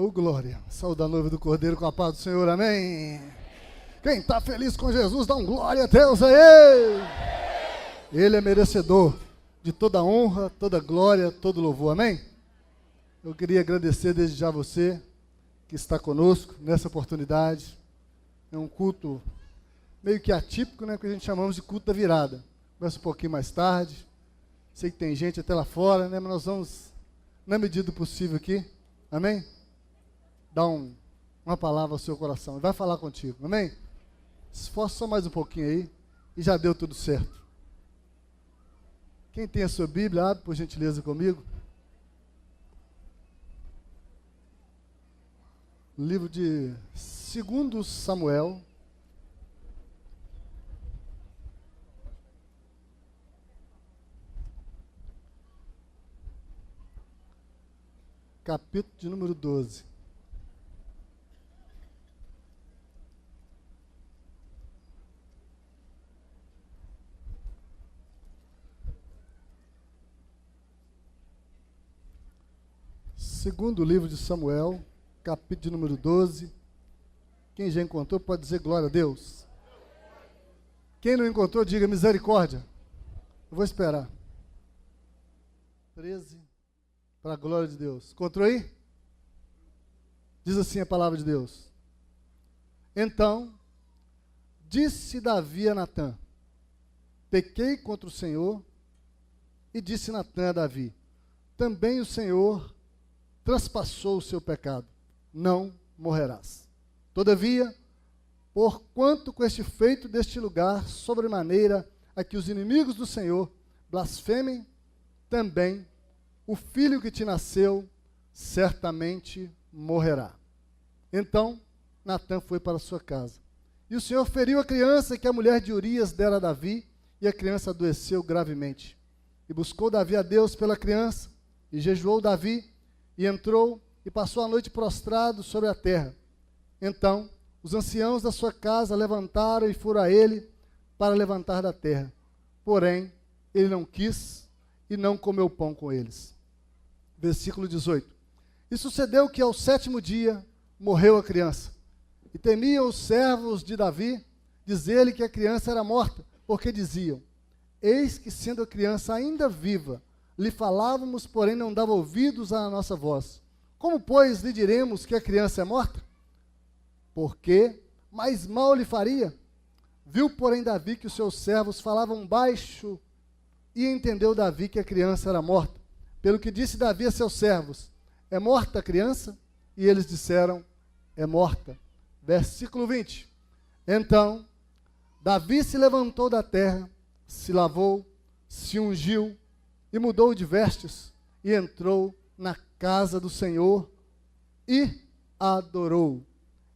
Ô glória, saúde a noiva do Cordeiro com a paz do Senhor, amém. Quem está feliz com Jesus, dá um glória a Deus aí. Ele é merecedor de toda honra, toda glória, todo louvor, amém. Eu queria agradecer desde já você que está conosco nessa oportunidade. É um culto meio que atípico, né, que a gente chamamos de culto da virada. Começa um pouquinho mais tarde. Sei que tem gente até lá fora, né, mas nós vamos, na medida do possível aqui, amém? Dar uma palavra ao seu coração, vai falar contigo, amém? Esforça só mais um pouquinho aí e já deu tudo certo. Quem tem a sua Bíblia, abre por gentileza comigo. Livro de 2 Samuel. Capítulo de número 12. Segundo livro de Samuel, capítulo de número 12. Quem já encontrou pode dizer glória a Deus. Quem não encontrou, diga misericórdia. Eu vou esperar. 13, para a glória de Deus. Encontrou aí? Diz assim a palavra de Deus. Então, disse Davi a Natã: pequei contra o Senhor. E disse Natã a Davi: também o Senhor transpassou o seu pecado, não morrerás. Todavia, porquanto com este feito deste lugar, sobremaneira, a que os inimigos do Senhor blasfemem, também o filho que te nasceu certamente morrerá. Então, Natã foi para sua casa. E o Senhor feriu a criança que a mulher de Urias dera a Davi, e a criança adoeceu gravemente. E buscou Davi a Deus pela criança, e jejuou Davi, e entrou e passou a noite prostrado sobre a terra. Então, os anciãos da sua casa levantaram e foram a ele para levantar da terra. Porém, ele não quis e não comeu pão com eles. Versículo 18. E sucedeu que ao 7º dia morreu a criança. E temiam os servos de Davi dizer-lhe que a criança era morta, porque diziam: eis que sendo a criança ainda viva, lhe falávamos, porém não dava ouvidos à nossa voz. Como, pois, lhe diremos que a criança é morta? Porque mais mal lhe faria. Viu, porém, Davi que os seus servos falavam baixo, e entendeu Davi que a criança era morta. Pelo que disse Davi a seus servos: é morta a criança? E eles disseram: é morta. Versículo 20. Então, Davi se levantou da terra, se lavou, se ungiu, e mudou de vestes, e entrou na casa do Senhor, e adorou.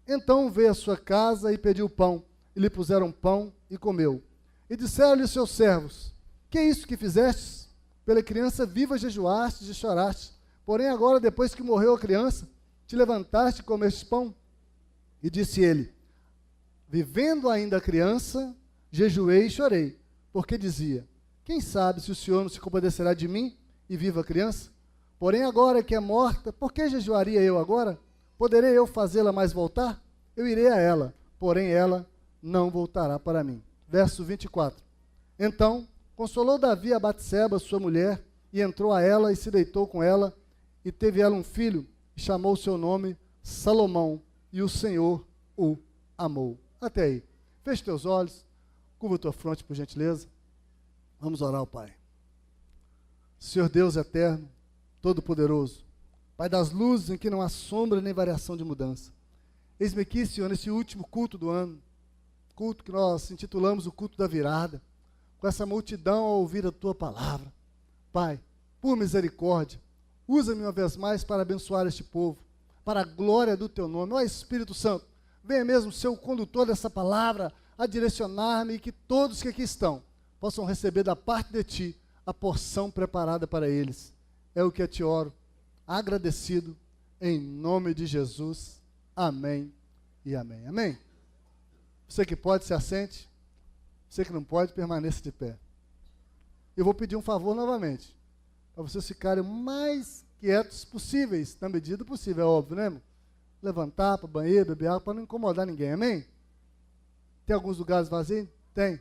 Então veio à sua casa e pediu pão, e lhe puseram pão, e comeu. E disseram-lhe os seus servos: que é isso que fizestes? Pela criança viva jejuastes e choraste, porém agora, depois que morreu a criança, te levantaste e comeste pão? E disse ele: vivendo ainda a criança, jejuei e chorei, porque dizia: quem sabe se o Senhor não se compadecerá de mim e viva a criança? Porém agora que é morta, por que jejuaria eu agora? Poderei eu fazê-la mais voltar? Eu irei a ela, porém ela não voltará para mim. Verso 24. Então consolou Davi a Batseba, sua mulher, e entrou a ela e se deitou com ela, e teve ela um filho, e chamou o seu nome Salomão, e o Senhor o amou. Até aí. Feche teus olhos, curva tua fronte, por gentileza. Vamos orar ao Pai. Senhor Deus eterno, todo-poderoso, Pai das luzes em que não há sombra nem variação de mudança. Eis-me aqui, Senhor, nesse último culto do ano, culto que nós intitulamos o culto da virada, com essa multidão a ouvir a Tua palavra. Pai, por misericórdia, usa-me uma vez mais para abençoar este povo, para a glória do Teu nome. Ó Espírito Santo, venha mesmo ser o condutor dessa palavra, a direcionar-me, e que todos que aqui estão possam receber da parte de Ti a porção preparada para eles. É o que eu te oro, agradecido, em nome de Jesus. Amém e amém. Amém? Você que pode, se assente. Você que não pode, permaneça de pé. Eu vou pedir um favor novamente, para vocês ficarem o mais quietos possíveis, na medida possível, é óbvio, né, irmão? levantar para o banheiro, beber água, para não incomodar ninguém, amém? Tem alguns lugares vazios? Tem.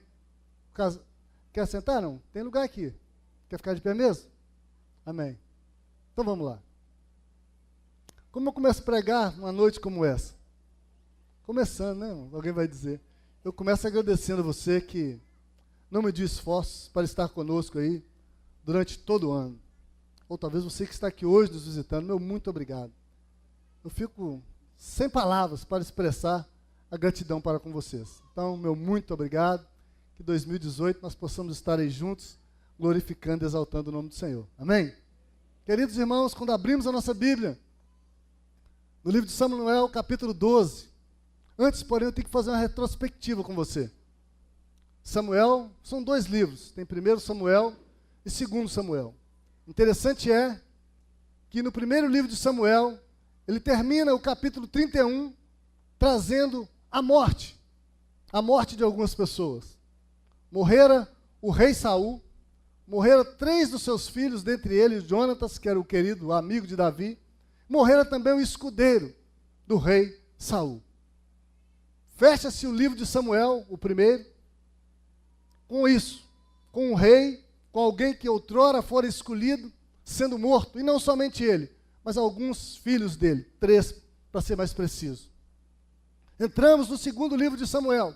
Quer sentar? Não. Tem lugar aqui. Quer ficar de pé mesmo? Amém. Então vamos lá. Como eu começo a pregar uma noite como essa? Começando, né? Alguém vai dizer. Eu começo agradecendo a você que não mediu esforços para estar conosco aí durante todo o ano. Ou talvez você que está aqui hoje nos visitando, meu muito obrigado. Eu fico sem palavras para expressar a gratidão para com vocês. Então, meu muito obrigado. Que 2018 nós possamos estar aí juntos, glorificando e exaltando o nome do Senhor. Amém? Queridos irmãos, quando abrimos a nossa Bíblia, no livro de Samuel, capítulo 12, antes, porém, eu tenho que fazer uma retrospectiva com você. Samuel, são 2 livros, tem 1 Samuel e 2 Samuel. Interessante é que no primeiro livro de Samuel, ele termina o capítulo 31, trazendo a morte de algumas pessoas. Morrera o rei Saul, morreram 3 dos seus filhos, dentre eles Jonatas, que era o querido amigo de Davi, morrera também o escudeiro do rei Saul. Fecha-se o livro de Samuel, o primeiro, com isso, com um rei, com alguém que outrora fora escolhido, sendo morto, e não somente ele, mas alguns filhos dele, 3, para ser mais preciso. Entramos no segundo livro de Samuel.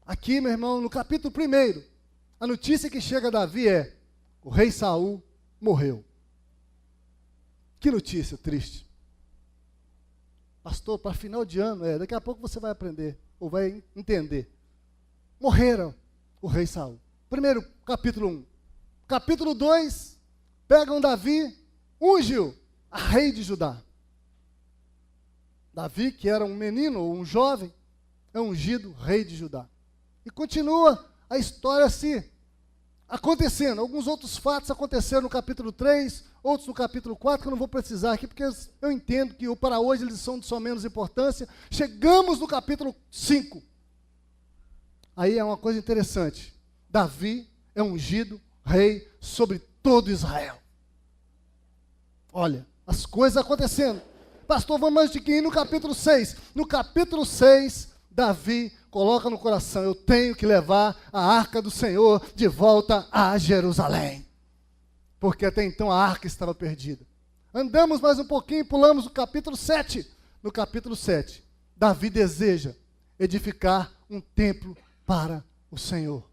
Aqui, meu irmão, no capítulo 1, a notícia que chega a Davi é: o rei Saul morreu. Que notícia triste. Pastor, para final de ano, daqui a pouco você vai aprender, ou vai entender. Morreram o rei Saul. Primeiro, capítulo 1. Capítulo 2, pegam Davi, ungiu a rei de Judá. Davi, que era um menino ou um jovem, é ungido rei de Judá. E continua a história assim, acontecendo. Alguns outros fatos aconteceram no capítulo 3, outros no capítulo 4, que eu não vou precisar aqui, porque eu entendo que para hoje eles são de só menos importância. Chegamos no capítulo 5. Aí é uma coisa interessante. Davi é ungido rei sobre todo Israel. Olha, as coisas acontecendo. Pastor, vamos antes de que ir no capítulo 6. No capítulo 6, Davi coloca no coração: eu tenho que levar a arca do Senhor de volta a Jerusalém. Porque até então a arca estava perdida. Andamos mais um pouquinho e pulamos o capítulo 7. No capítulo 7, Davi deseja edificar um templo para o Senhor.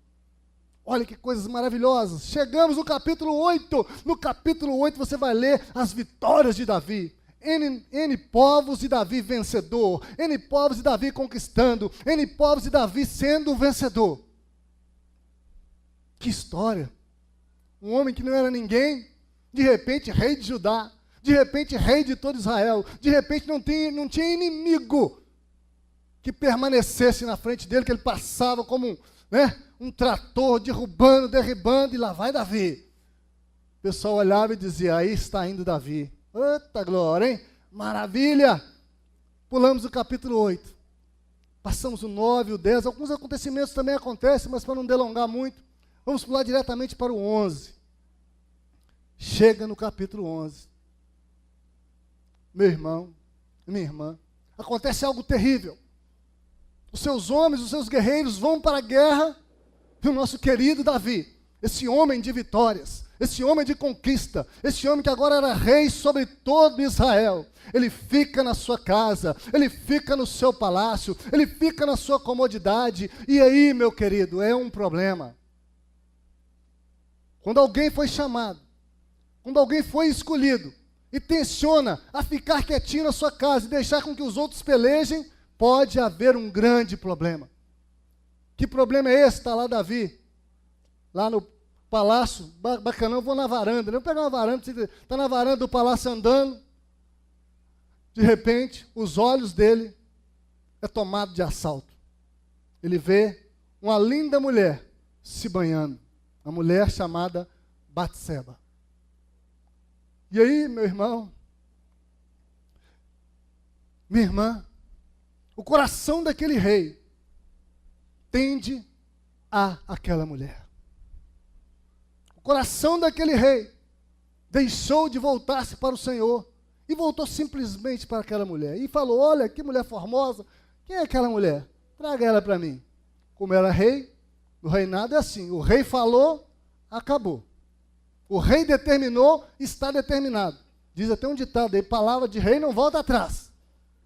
Olha que coisas maravilhosas. Chegamos no capítulo 8. No capítulo 8 você vai ler as vitórias de Davi. N povos de Davi vencedor. N povos de Davi conquistando. N povos de Davi sendo vencedor. Que história. Um homem que não era ninguém, de repente rei de Judá. De repente rei de todo Israel. De repente não tinha inimigo que permanecesse na frente dele, que ele passava como um trator, derrubando, derribando, e lá vai Davi. O pessoal olhava e dizia: aí está indo Davi. Eita glória, hein? Maravilha! Pulamos o capítulo 8. Passamos o 9, o 10. Alguns acontecimentos também acontecem, mas para não delongar muito, vamos pular diretamente para o 11. Chega no capítulo 11. Meu irmão, minha irmã, acontece algo terrível. Os seus homens, os seus guerreiros vão para a guerra, e o nosso querido Davi, esse homem de vitórias, esse homem de conquista, esse homem que agora era rei sobre todo Israel, ele fica na sua casa, ele fica no seu palácio, ele fica na sua comodidade. E aí, meu querido, é um problema. Quando alguém foi chamado, quando alguém foi escolhido, e tensiona a ficar quietinho na sua casa e deixar com que os outros pelejem, pode haver um grande problema. Que problema é esse? Está lá Davi, lá no palácio, bacanão, vou na varanda, não pegar uma varanda, está na varanda do palácio andando, de repente, os olhos dele é tomado de assalto. Ele vê uma linda mulher se banhando, uma mulher chamada Batseba. E aí, meu irmão, minha irmã, o coração daquele rei tende a aquela mulher. O coração daquele rei deixou de voltar-se para o Senhor e voltou simplesmente para aquela mulher e falou: olha, que mulher formosa, quem é aquela mulher? Traga ela para mim. Como era rei, o reinado é assim, o rei falou, acabou. O rei determinou, está determinado. Diz até um ditado aí, palavra de rei não volta atrás.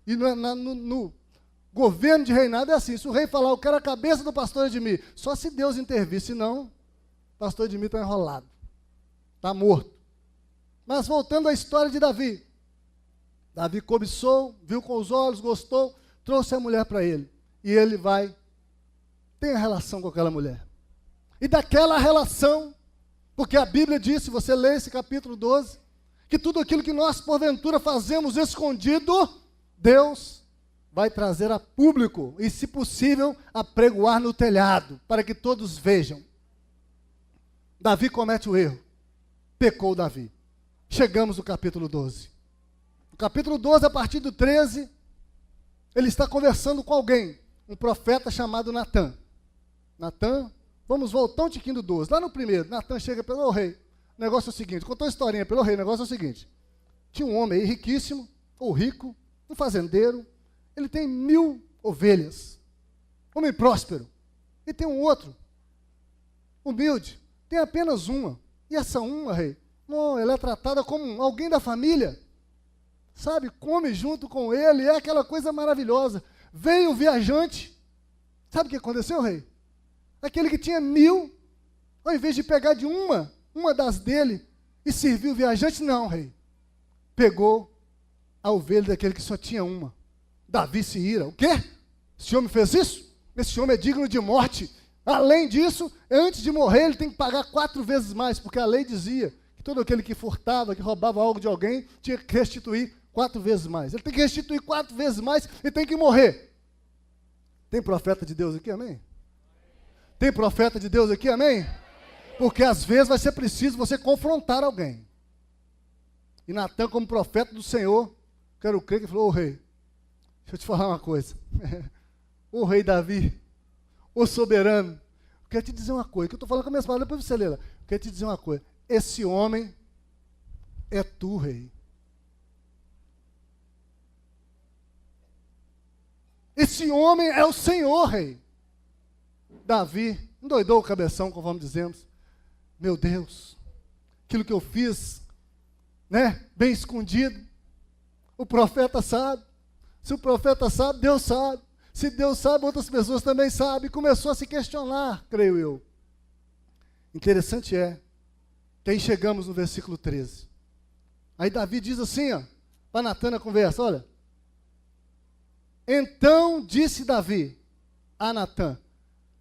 E no governo de reinado é assim, se o rei falar, eu quero a cabeça do pastor Edmir, só se Deus intervir, senão, o pastor Edmir está enrolado, está morto. Mas voltando à história de Davi. Davi cobiçou, viu com os olhos, gostou, trouxe a mulher para ele. E ele vai, tem a relação com aquela mulher. E daquela relação, porque a Bíblia diz, se você ler esse capítulo 12, que tudo aquilo que nós porventura fazemos escondido, Deus vai trazer a público e, se possível, apregoar no telhado, para que todos vejam. Davi comete o erro. Pecou Davi. Chegamos no capítulo 12. No capítulo 12, a partir do 13, ele está conversando com alguém, um profeta chamado Natã. Natã, vamos voltar um tiquinho do 12. Lá no primeiro, Natã chega pelo rei. O negócio é o seguinte, contou a historinha pelo rei, o negócio é o seguinte. Tinha um homem aí riquíssimo, ou rico, um fazendeiro, ele tem 1000 ovelhas, homem próspero. E tem um outro, humilde, tem apenas uma. E essa uma, rei, não, ela é tratada como alguém da família, sabe, come junto com ele, é aquela coisa maravilhosa. Veio o viajante, sabe o que aconteceu, rei? Aquele que tinha 1000, ao invés de pegar de uma das dele, e servir o viajante, não, rei, pegou a ovelha daquele que só tinha uma. Davi se ira. O quê? Esse homem fez isso? Esse homem é digno de morte. Além disso, antes de morrer, ele tem que pagar 4 vezes mais, porque a lei dizia que todo aquele que furtava, que roubava algo de alguém, tinha que restituir 4 vezes mais. Ele tem que restituir 4 vezes mais e tem que morrer. Tem profeta de Deus aqui, amém? Tem profeta de Deus aqui, amém? Porque às vezes vai ser preciso você confrontar alguém. E Natã, como profeta do Senhor, quero crer que falou: ô rei, deixa eu te falar uma coisa. Ô rei Davi, ô soberano, eu quero te dizer uma coisa, que eu estou falando com as minhas palavras, depois você lê lá. Eu quero te dizer uma coisa, esse homem é tu, rei. Esse homem é o Senhor, rei. Davi endoidou o cabeção, conforme dizemos. Meu Deus, aquilo que eu fiz, né, bem escondido, o profeta sabe. Se o profeta sabe, Deus sabe. Se Deus sabe, outras pessoas também sabem. Começou a se questionar, creio eu. Interessante é que aí chegamos no versículo 13. Aí Davi diz assim, ó, para Natã na conversa, olha. Então disse Davi a Natã: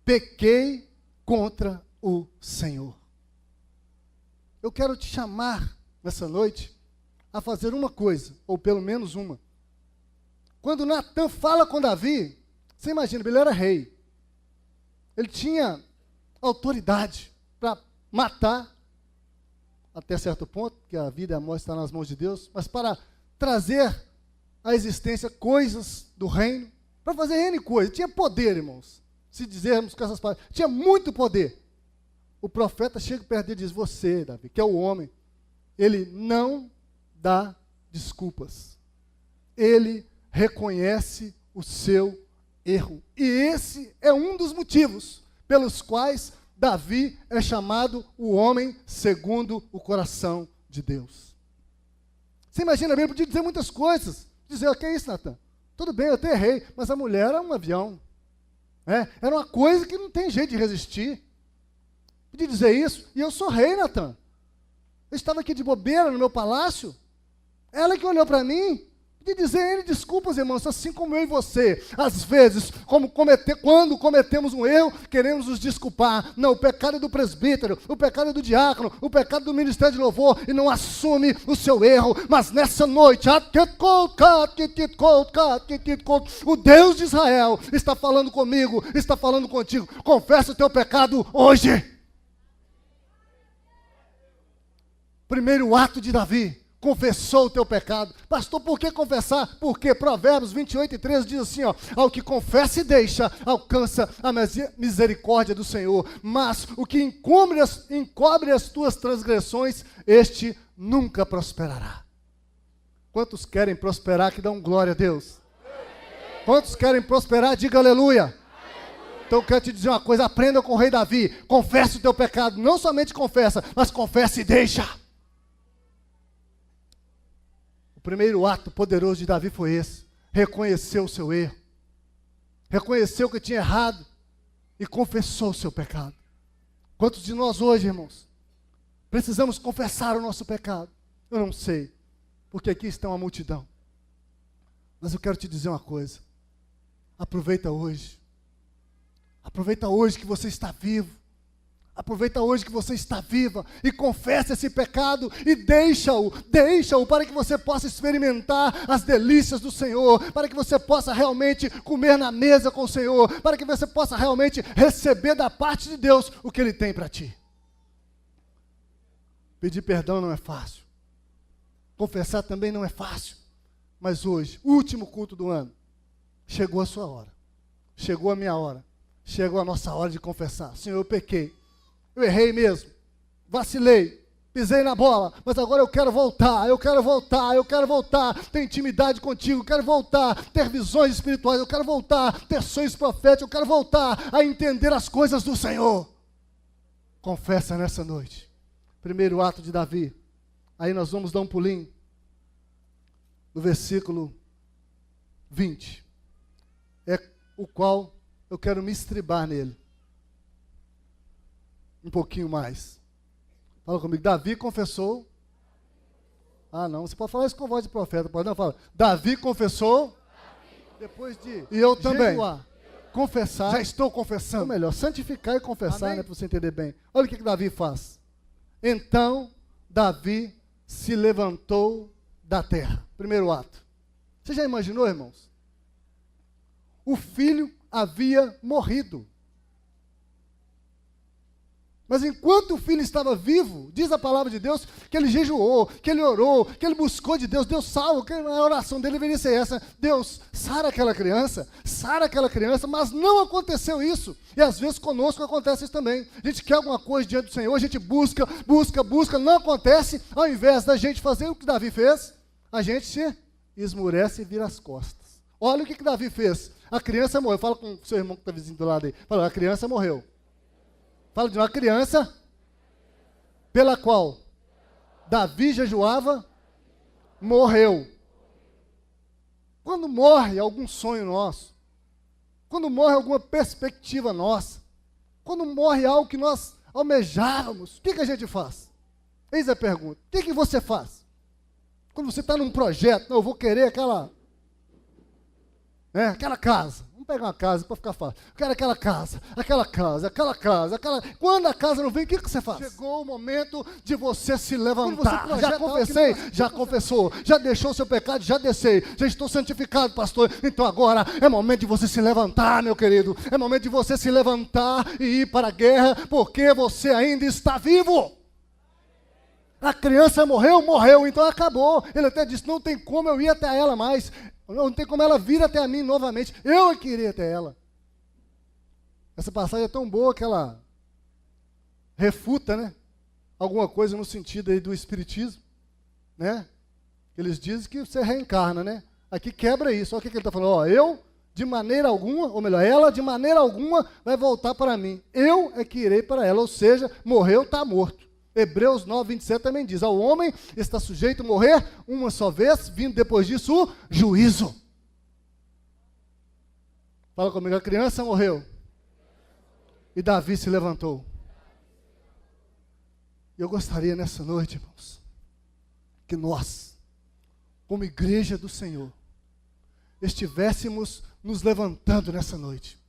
pequei contra o Senhor. Eu quero te chamar nessa noite a fazer uma coisa, ou pelo menos uma. Quando Natã fala com Davi, você imagina, ele era rei. Ele tinha autoridade para matar, até certo ponto, que a vida e a morte estão nas mãos de Deus, mas para trazer à existência coisas do reino, para fazer N coisas. Tinha poder, irmãos, se dizermos com essas palavras. Tinha muito poder. O profeta chega perto dele e diz: você, Davi, que é o homem, ele não dá desculpas. Ele reconhece o seu erro. E esse é um dos motivos pelos quais Davi é chamado o homem segundo o coração de Deus. Você imagina bem, ele podia dizer muitas coisas. Dizer: o que é isso, Natã? Tudo bem, eu até errei, mas a mulher era um avião. Era uma coisa que não tem jeito de resistir. Podia dizer isso, e eu sou rei, Natã. Eu estava aqui de bobeira no meu palácio. Ela que olhou para mim, de dizer N desculpas, irmãos, assim como eu e você. Às vezes, quando cometemos um erro, queremos nos desculpar. Não, o pecado é do presbítero, o pecado é do diácono, o pecado do ministério de louvor, e não assume o seu erro. Mas nessa noite, o Deus de Israel está falando comigo, está falando contigo. Confessa o teu pecado hoje. Primeiro ato de Davi: confessou o teu pecado. Pastor, por que confessar? Porque Provérbios 28:13 diz assim, ó: ao que confessa e deixa, alcança a misericórdia do Senhor. Mas o que encobre as tuas transgressões, este nunca prosperará. Quantos querem prosperar que dão glória a Deus? Quantos querem prosperar? Diga aleluia. Então eu quero te dizer uma coisa, aprenda com o rei Davi, confessa o teu pecado, não somente confessa, mas confessa e deixa. O primeiro ato poderoso de Davi foi esse, reconheceu o seu erro, reconheceu que tinha errado e confessou o seu pecado. Quantos de nós hoje, irmãos, precisamos confessar o nosso pecado? Eu não sei, porque aqui está uma multidão, mas eu quero te dizer uma coisa, aproveita hoje que você está vivo, aproveita hoje que você está viva e confessa esse pecado e deixa-o para que você possa experimentar as delícias do Senhor, para que você possa realmente comer na mesa com o Senhor, para que você possa realmente receber da parte de Deus o que Ele tem para ti. Pedir perdão não é fácil, confessar também não é fácil, mas hoje, último culto do ano, chegou a sua hora, chegou a minha hora, chegou a nossa hora de confessar. Senhor, eu pequei, eu errei mesmo, vacilei, pisei na bola, mas agora eu quero voltar, ter intimidade contigo, eu quero voltar, ter visões espirituais, eu quero voltar, ter sonhos proféticos, eu quero voltar a entender as coisas do Senhor. Confessa nessa noite. Primeiro ato de Davi, aí nós vamos dar um pulinho, no versículo 20, é o qual eu quero me estribar nele, um pouquinho mais. Fala comigo, Davi confessou. Ah não, você pode falar isso com voz de profeta, pode não? Fala, Davi confessou, depois de e eu também confessar, já estou confessando, ou melhor, santificar e confessar, né, para você entender bem. Olha o que Davi faz. Então Davi se levantou da terra. Primeiro ato. Você já imaginou, irmãos? O filho havia morrido. Mas enquanto o filho estava vivo, diz a palavra de Deus, que ele jejuou, que ele orou, que ele buscou de Deus, Deus salva, que a oração dele deveria ser essa, Deus, sara aquela criança, mas não aconteceu isso, e às vezes conosco acontece isso também, a gente quer alguma coisa diante do Senhor, a gente busca, não acontece, ao invés da gente fazer o que Davi fez, a gente se esmurece e vira as costas. Olha o que Davi fez, a criança morreu, fala com o seu irmão que está vizinho do lado aí, fala, a criança morreu. Fala de uma criança pela qual Davi jejuava, morreu. Quando morre algum sonho nosso, quando morre alguma perspectiva nossa, quando morre algo que nós almejávamos, o que a gente faz? Eis a pergunta, o que você faz? Quando você está num projeto, não, eu vou querer aquela casa. Vamos pegar uma casa para ficar fácil. Eu quero aquela casa. Quando a casa não vem, o que você faz? Chegou o momento de você se levantar. Já confessei? Já confessou. Já deixou o seu pecado? Já descei. Já estou santificado, pastor. Então agora é momento de você se levantar, meu querido. É momento de você se levantar e ir para a guerra, porque você ainda está vivo. A criança morreu, então acabou. Ele até disse, não tem como eu ir até ela mais. Não tem como ela vir até a mim novamente. Eu é que irei até ela. Essa passagem é tão boa que ela refuta, né? Alguma coisa no sentido aí do espiritismo, né? Eles dizem que você reencarna, né? Aqui quebra isso. Olha o que ele está falando. Ó, eu, de maneira alguma, ou melhor, ela de maneira alguma vai voltar para mim. Eu é que irei para ela. Ou seja, morreu, está morto. Hebreus 9, 27 também diz, ao homem está sujeito a morrer uma só vez, vindo depois disso o juízo. Fala comigo, a criança morreu e Davi se levantou. Eu gostaria nessa noite, irmãos, que nós, como igreja do Senhor, estivéssemos nos levantando nessa noite.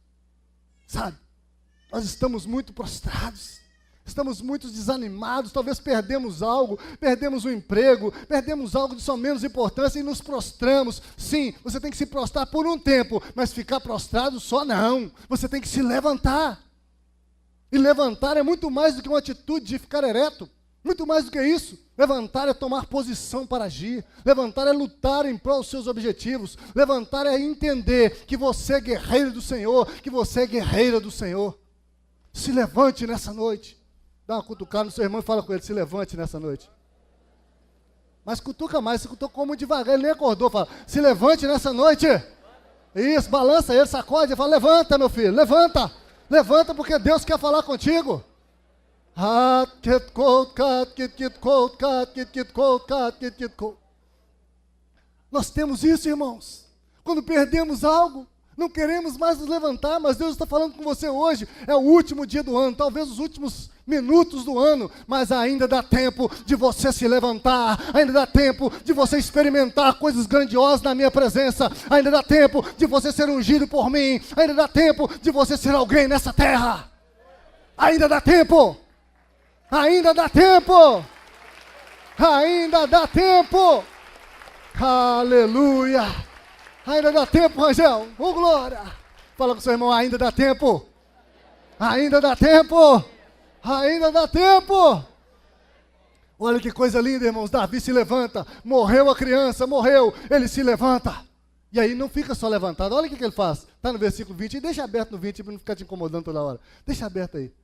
Sabe, nós estamos muito prostrados. Estamos muito desanimados, talvez perdemos algo, perdemos o emprego, perdemos algo de só menos importância e nos prostramos. Sim, você tem que se prostrar por um tempo, mas ficar prostrado só não. Você tem que se levantar. E levantar é muito mais do que uma atitude de ficar ereto. Muito mais do que isso. Levantar é tomar posição para agir. Levantar é lutar em prol dos seus objetivos. Levantar é entender que você é guerreiro do Senhor, que você é guerreira do Senhor. Se levante nessa noite. Dá uma cutucada no seu irmão e fala com ele, se levante nessa noite. Mas cutuca mais, você cutucou muito devagar, ele nem acordou. Fala, se levante nessa noite. Isso, balança ele, sacode, fala, levanta, meu filho, levanta. Levanta, porque Deus quer falar contigo. Nós temos isso, irmãos. Quando perdemos algo, não queremos mais nos levantar, mas Deus está falando com você hoje. É o último dia do ano, talvez os últimos minutos do ano, mas ainda dá tempo de você se levantar, ainda dá tempo de você experimentar coisas grandiosas na minha presença, ainda dá tempo de você ser ungido por mim, ainda dá tempo de você ser alguém nessa terra. Ainda dá tempo. Ainda dá tempo. Ainda dá tempo. Aleluia. Ainda dá tempo, Rangel. Oh, glória. Fala com seu irmão, ainda dá tempo. Ainda dá tempo. Ainda dá tempo. Olha que coisa linda, irmãos. Davi se levanta. Morreu a criança, morreu. Ele se levanta. E aí não fica só levantado. Olha o que ele faz. Está no versículo 20. E deixa aberto no 20 para não ficar te incomodando toda hora. Deixa aberto aí.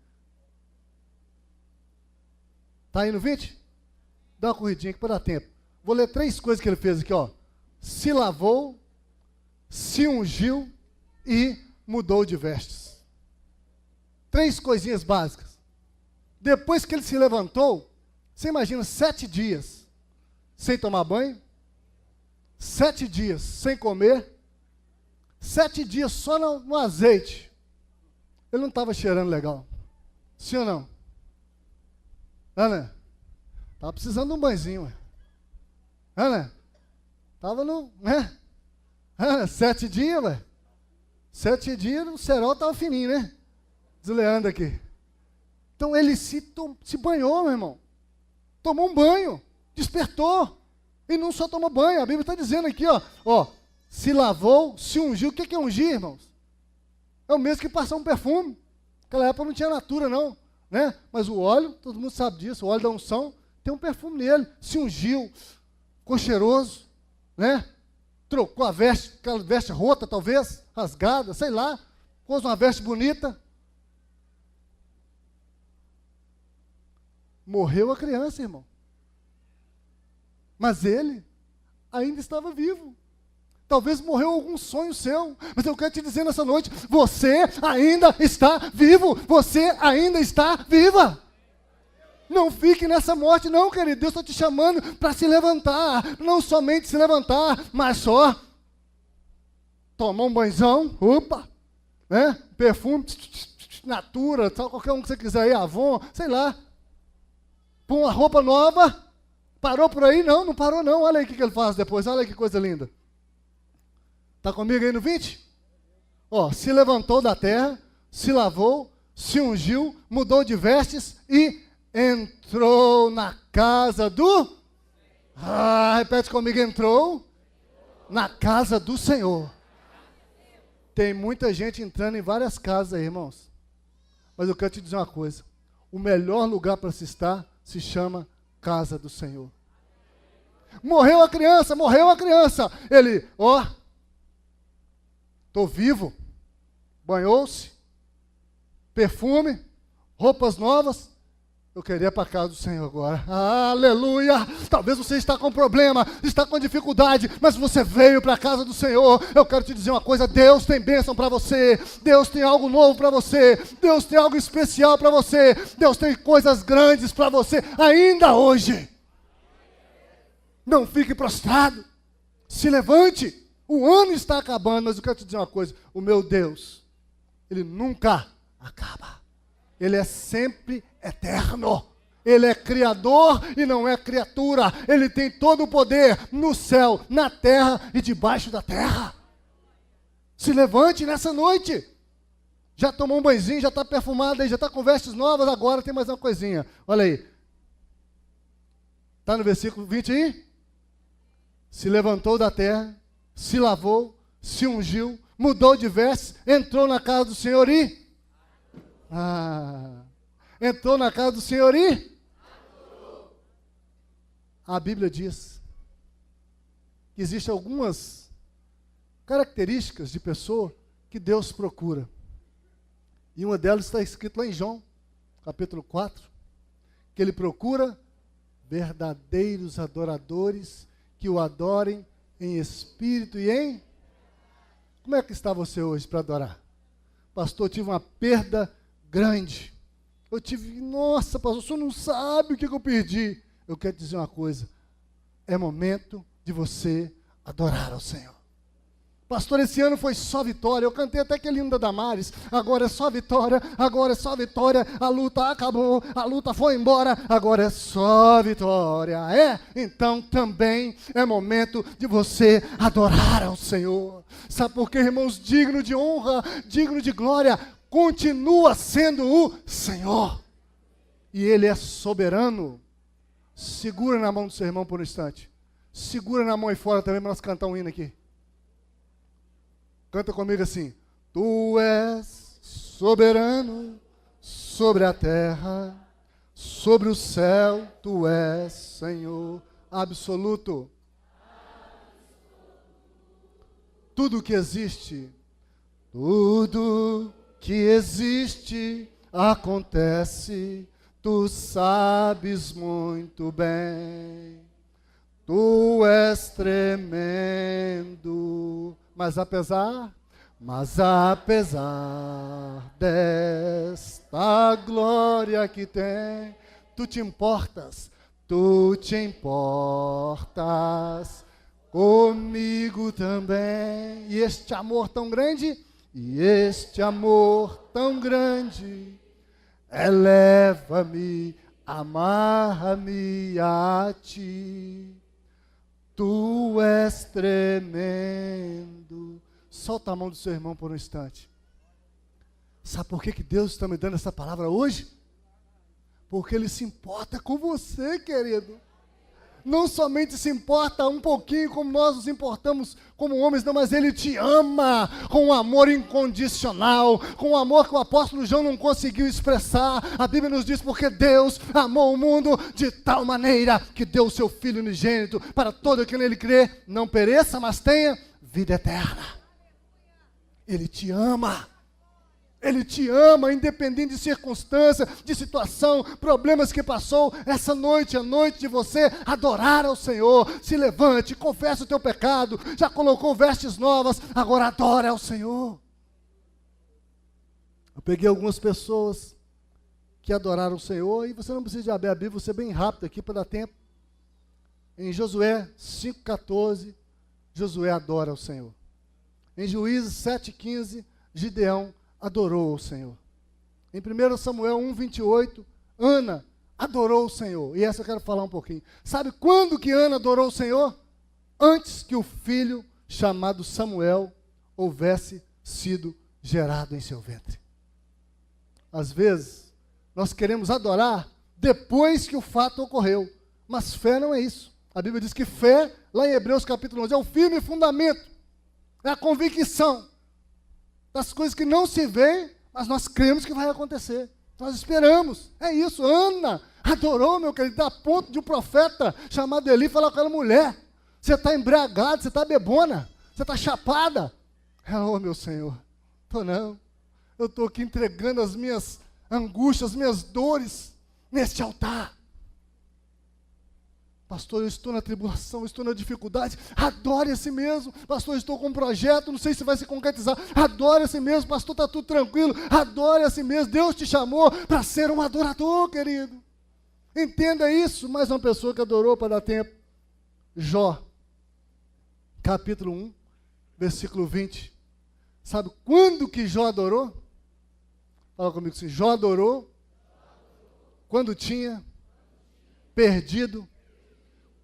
Está aí no 20? Dá uma corridinha aqui para dar tempo. Vou ler 3 coisas que ele fez aqui, ó. Se lavou, se ungiu e mudou de vestes. 3 coisinhas básicas. Depois que ele se levantou, você imagina 7 dias sem tomar banho, 7 dias sem comer, 7 dias só no azeite. Ele não estava cheirando legal. Sim ou não? Ana, estava precisando de um banhozinho, ué. Ana, estava no, né? Ana, 7 dias, ué. 7 dias, o cerol estava fininho, né? Diz o Leandro aqui. Então ele se banhou, meu irmão. Tomou um banho, despertou. E não só tomou banho, a Bíblia está dizendo aqui, ó, se lavou, se ungiu. O que é ungir, irmãos? É o mesmo que passar um perfume. Naquela época não tinha natura, não, né? Mas o óleo, todo mundo sabe disso, o óleo da unção, tem um perfume nele. Se ungiu, ficou cheiroso, né? Trocou a veste, aquela veste rota, talvez, rasgada, sei lá. Pôs uma veste bonita. Morreu a criança, irmão. Mas ele ainda estava vivo. Talvez morreu algum sonho seu. Mas eu quero te dizer nessa noite, você ainda está vivo. Você ainda está viva. Não fique nessa morte não, querido. Deus está te chamando para se levantar. Não somente se levantar, mas só tomar um banhozão, opa, né? Perfume, natura, qualquer um que você quiser aí, Avon, sei lá. Põe uma roupa nova, parou por aí? Não parou não. Olha aí o que ele faz depois, olha aí que coisa linda. Está comigo aí no 20? Ó, se levantou da terra, se lavou, se ungiu, mudou de vestes e entrou na casa do... repete comigo, entrou na casa do Senhor. Tem muita gente entrando em várias casas aí, irmãos. Mas eu quero te dizer uma coisa. O melhor lugar para se estar se chama casa do Senhor. Morreu a criança, morreu a criança. Ele, estou vivo. Banhou-se, perfume, roupas novas. Eu queria ir para a casa do Senhor agora. Aleluia! Talvez você está com problema, está com dificuldade, mas você veio para a casa do Senhor. Eu quero te dizer uma coisa, Deus tem bênção para você. Deus tem algo novo para você. Deus tem algo especial para você. Deus tem coisas grandes para você, ainda hoje. Não fique prostrado. Se levante. O ano está acabando, mas eu quero te dizer uma coisa. O meu Deus, Ele nunca acaba. Ele é sempre eterno. Ele é criador e não é criatura. Ele tem todo o poder no céu, na terra e debaixo da terra. Se levante nessa noite. Já tomou um banhozinho, já está perfumado, já está com vestes novas, agora tem mais uma coisinha. Olha aí. Está no versículo 20 aí? Se levantou da terra, se lavou, se ungiu, mudou de vestes, entrou na casa do Senhor e... entrou na casa do Senhor e... A Bíblia diz que existem algumas características de pessoa que Deus procura. E uma delas está escrito lá em João, capítulo 4, que Ele procura verdadeiros adoradores que o adorem em espírito e em... Como é que está você hoje para adorar? Pastor, eu tive uma perda grande. Nossa, pastor, o senhor não sabe o que eu perdi. Eu quero te dizer uma coisa. É momento de você adorar ao Senhor. Pastor, esse ano foi só vitória. Eu cantei até aquele hino da Damares. Agora é só vitória, agora é só vitória. A luta acabou, a luta foi embora. Agora é só vitória. Então também é momento de você adorar ao Senhor. Sabe por quê, irmãos? Digno de honra, digno de glória, continua sendo o Senhor. E Ele é soberano. Segura na mão do seu irmão por um instante. Segura na mão aí fora também para nós cantar um hino aqui. Canta comigo assim. Tu és soberano sobre a terra, sobre o céu, tu és Senhor absoluto. Tudo que existe acontece, tu sabes muito bem. Tu és tremendo, mas apesar desta glória que tem, tu te importas comigo também. E este amor tão grande, eleva-me, amarra-me a ti. Tu és tremendo. Solta a mão do seu irmão por um instante. Sabe por que Deus está me dando essa palavra hoje? Porque Ele se importa com você, querido. Não somente se importa um pouquinho como nós nos importamos como homens, não, mas Ele te ama com um amor incondicional, com um amor que o apóstolo João não conseguiu expressar. A Bíblia nos diz, porque Deus amou o mundo de tal maneira que deu o seu Filho unigênito para todo aquele que nele crê, não pereça, mas tenha vida eterna. Ele te ama. Ele te ama, independente de circunstância, de situação, problemas que passou. Essa noite é a noite de você adorar ao Senhor. Se levante, confessa o teu pecado. Já colocou vestes novas, agora adora ao Senhor. Eu peguei algumas pessoas que adoraram o Senhor, e você não precisa de abrir a Bíblia, vou ser bem rápido aqui para dar tempo. Em Josué 5,14, Josué adora ao Senhor. Em Juízes 7,15, Gideão adorou o Senhor. Em 1 Samuel 1,28, Ana adorou o Senhor. E essa eu quero falar um pouquinho. Sabe quando que Ana adorou o Senhor? Antes que o filho chamado Samuel houvesse sido gerado em seu ventre. Às vezes, nós queremos adorar depois que o fato ocorreu. Mas fé não é isso. A Bíblia diz que fé, lá em Hebreus capítulo 11, é o firme fundamento. É a convicção das coisas que não se veem, mas nós cremos que vai acontecer. Nós esperamos. É isso. Ana adorou, meu querido, a ponto de um profeta chamado Eli falar com aquela mulher: você está embriagada, você está bebona, você está chapada. Oh, meu Senhor, estou não. Eu estou aqui entregando as minhas angústias, as minhas dores neste altar. Pastor, eu estou na tribulação, eu estou na dificuldade. Adore a si mesmo. Pastor, eu estou com um projeto, não sei se vai se concretizar. Adore a si mesmo. Pastor, está tudo tranquilo. Adore a si mesmo. Deus te chamou para ser um adorador, querido. Entenda isso. Mais uma pessoa que adorou para dar tempo. Jó, capítulo 1, versículo 20. Sabe quando que Jó adorou? Fala comigo assim. Jó adorou quando tinha perdido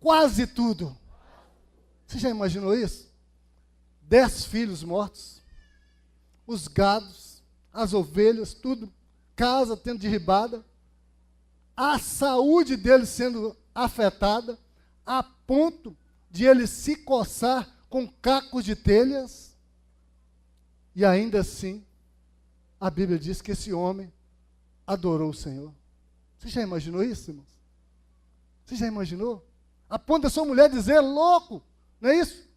quase tudo. Você já imaginou isso? 10 filhos mortos, os gados, as ovelhas, tudo, casa tendo derribada, a saúde dele sendo afetada, a ponto de ele se coçar com cacos de telhas, e ainda assim, a Bíblia diz que esse homem adorou o Senhor. Você já imaginou isso, irmãos? Você já imaginou? A ponto da sua mulher dizer: louco, não é isso?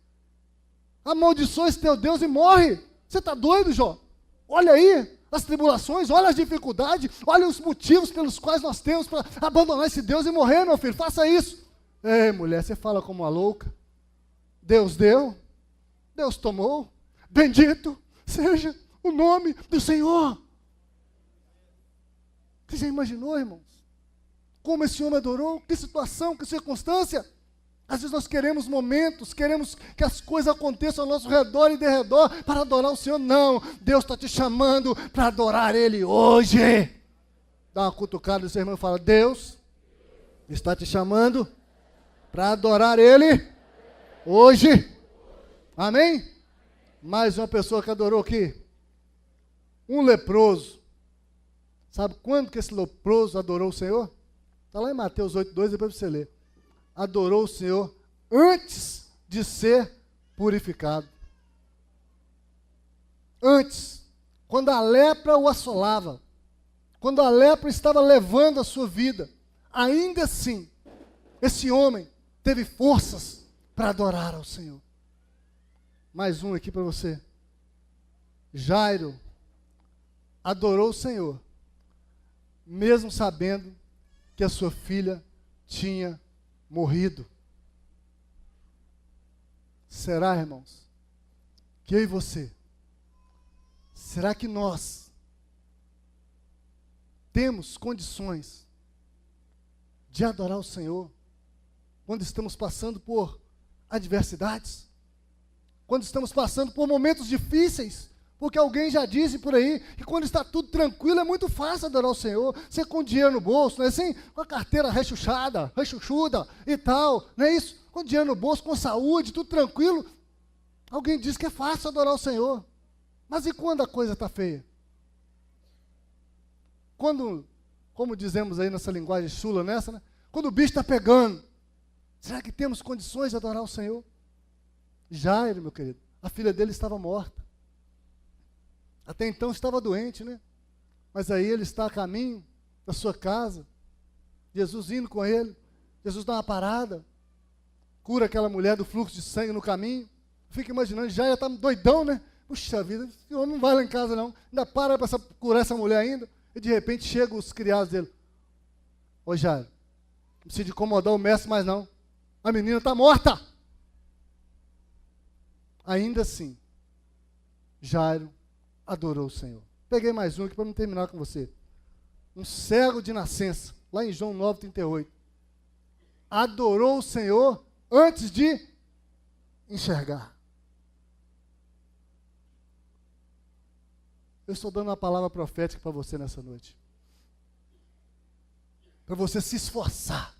Amaldiçoa esse teu Deus e morre. Você está doido, Jó? Olha aí, as tribulações, olha as dificuldades, olha os motivos pelos quais nós temos para abandonar esse Deus e morrer, meu filho, faça isso. Ei, mulher, você fala como uma louca. Deus deu, Deus tomou, bendito seja o nome do Senhor. Você já imaginou, irmãos? Como esse homem adorou? Que situação, que circunstância? Às vezes nós queremos momentos, queremos que as coisas aconteçam ao nosso redor e derredor para adorar o Senhor. Não, Deus está te chamando para adorar Ele hoje. Dá uma cutucada no seu irmão e fala: Deus está te chamando para adorar Ele hoje. Amém? Mais uma pessoa que adorou aqui. Um leproso. Sabe quando que esse leproso adorou o Senhor? Está lá em Mateus 8:2, depois você lê. Adorou o Senhor antes de ser purificado. Antes, quando a lepra o assolava, quando a lepra estava levando a sua vida, ainda assim, esse homem teve forças para adorar ao Senhor. Mais um aqui para você. Jairo adorou o Senhor, mesmo sabendo que a sua filha tinha morrido. Será, irmãos, que eu e você, será que nós temos condições de adorar o Senhor quando estamos passando por adversidades? Quando estamos passando por momentos difíceis? Porque alguém já disse por aí que quando está tudo tranquilo é muito fácil adorar o Senhor. Você com dinheiro no bolso, não é assim? Com a carteira rechuchada e tal, não é isso? Com dinheiro no bolso, com saúde, tudo tranquilo. Alguém diz que é fácil adorar o Senhor. Mas e quando a coisa está feia? Quando, como dizemos aí nessa linguagem chula nessa, né? Quando o bicho está pegando, será que temos condições de adorar o Senhor? Jairo, meu querido, a filha dele estava morta. Até então estava doente, né? Mas aí ele está a caminho da sua casa, Jesus indo com ele, Jesus dá uma parada, cura aquela mulher do fluxo de sangue no caminho. Fica imaginando, já está doidão, né? Puxa vida, esse homem não vai lá em casa não, ainda para curar essa mulher ainda, e de repente chegam os criados dele. Ô Jairo, não precisa de incomodar o mestre mais não, a menina está morta. Ainda assim, Jairo adorou o Senhor. Peguei mais um aqui para não terminar com você. Um cego de nascença, lá em João 9:38. Adorou o Senhor antes de enxergar. Eu estou dando uma palavra profética para você nessa noite. Para você se esforçar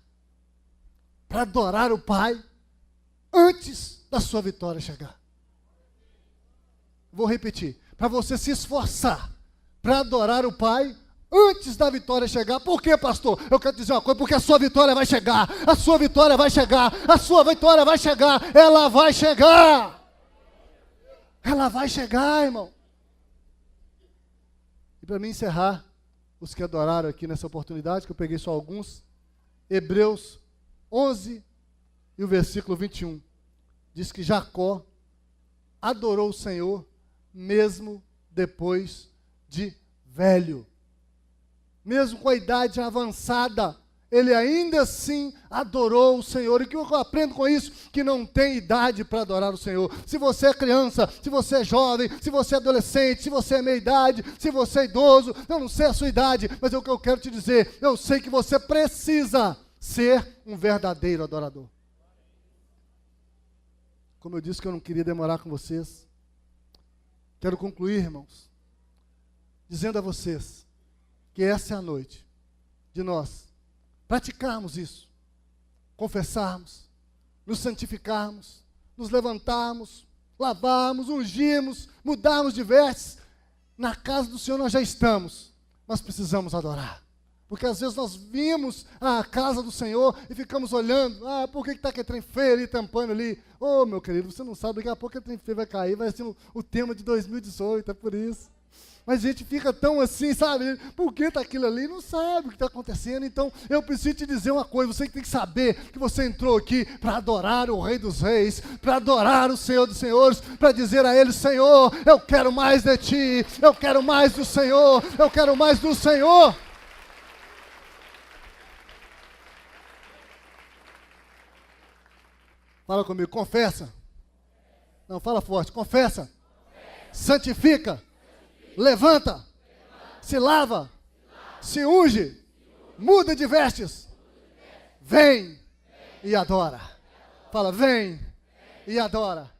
para adorar o Pai antes da sua vitória chegar. Vou repetir. Para você se esforçar para adorar o Pai antes da vitória chegar. Por quê, pastor? Eu quero dizer uma coisa, porque a sua vitória vai chegar, a sua vitória vai chegar, a sua vitória vai chegar, ela vai chegar. Ela vai chegar, irmão. E para mim encerrar, os que adoraram aqui nessa oportunidade, que eu peguei só alguns, Hebreus 11 e o versículo 21, diz que Jacó adorou o Senhor mesmo depois de velho. Mesmo com a idade avançada, ele ainda assim adorou o Senhor. E o que eu aprendo com isso? Que não tem idade para adorar o Senhor. Se você é criança, se você é jovem, se você é adolescente, se você é meia-idade, se você é idoso, eu não sei a sua idade, mas é o que eu quero te dizer, eu sei que você precisa ser um verdadeiro adorador. Como eu disse que eu não queria demorar com vocês, quero concluir, irmãos, dizendo a vocês que essa é a noite de nós praticarmos isso, confessarmos, nos santificarmos, nos levantarmos, lavarmos, ungirmos, mudarmos de vestes. Na casa do Senhor nós já estamos, mas precisamos adorar. Porque às vezes nós vimos a casa do Senhor e ficamos olhando, por que está aquele trem feio ali, tampando ali? Ô, meu querido, você não sabe, daqui a pouco aquele trem feio vai cair, vai ser o tema de 2018, é por isso. Mas a gente fica tão assim, sabe? Por que está aquilo ali? Não sabe o que está acontecendo. Então, eu preciso te dizer uma coisa. Você tem que saber que você entrou aqui para adorar o Rei dos Reis, para adorar o Senhor dos Senhores, para dizer a Ele, Senhor, eu quero mais de Ti, eu quero mais do Senhor, eu quero mais do Senhor. Fala comigo, confessa. Não, fala forte, confessa. Santifica. Levanta, se lava, se unge, muda de vestes, vem e adora. Fala, vem e adora.